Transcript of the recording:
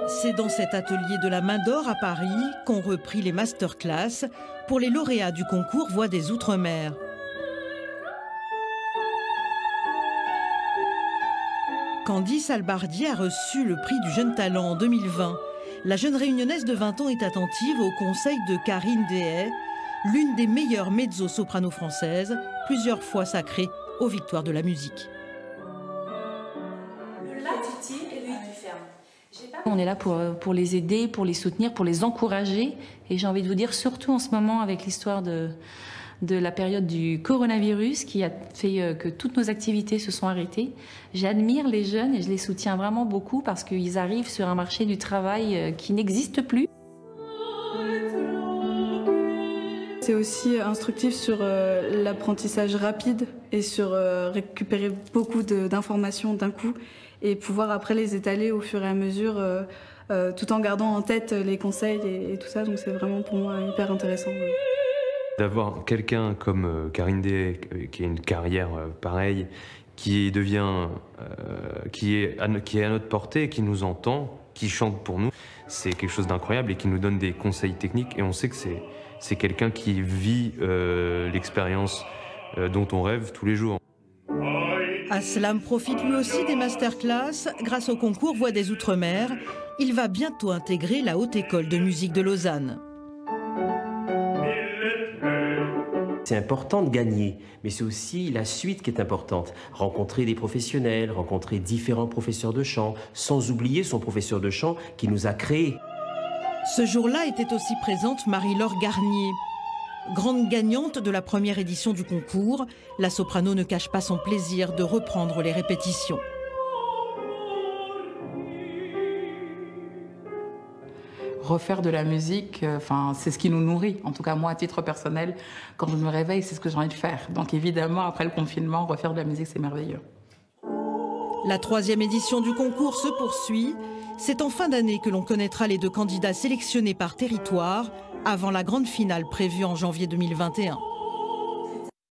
C'est dans cet atelier de la Main d'Or à Paris qu'ont repris les masterclass pour les lauréats du concours Voix des Outre-mer. Candice Albardier a reçu le prix du jeune talent en 2020. La jeune réunionnaise de 20 ans est attentive aux conseils de Karine Dehaye, l'une des meilleures mezzo-soprano françaises, plusieurs fois sacrée aux victoires de la musique. On est là pour les aider, pour les soutenir, pour les encourager. Et j'ai envie de vous dire, surtout en ce moment, avec l'histoire de la période du coronavirus qui a fait que toutes nos activités se sont arrêtées. J'admire les jeunes et je les soutiens vraiment beaucoup parce qu'ils arrivent sur un marché du travail qui n'existe plus. C'est aussi instructif sur l'apprentissage rapide et sur récupérer beaucoup d'informations d'un coup et pouvoir après les étaler au fur et à mesure tout en gardant en tête les conseils et tout ça. Donc c'est vraiment pour moi hyper intéressant. D'avoir quelqu'un comme Karine Dehaye qui a une carrière pareille, qui est à notre portée, qui nous entend, qui chante pour nous, c'est quelque chose d'incroyable et qui nous donne des conseils techniques. Et on sait que c'est quelqu'un qui vit l'expérience dont on rêve tous les jours. Aslam profite lui aussi des masterclass grâce au concours Voix des Outre-mer. Il va bientôt intégrer la Haute École de musique de Lausanne. C'est important de gagner, mais c'est aussi la suite qui est importante. Rencontrer des professionnels, rencontrer différents professeurs de chant, sans oublier son professeur de chant qui nous a créés. Ce jour-là était aussi présente Marie-Laure Garnier. Grande gagnante de la première édition du concours, la soprano ne cache pas son plaisir de reprendre les répétitions. Refaire de la musique, c'est ce qui nous nourrit. En tout cas, moi, à titre personnel, quand je me réveille, c'est ce que j'ai envie de faire. Donc évidemment, après le confinement, refaire de la musique, c'est merveilleux. La 3e édition du concours se poursuit. C'est en fin d'année que l'on connaîtra les 2 candidats sélectionnés par territoire avant la grande finale prévue en janvier 2021.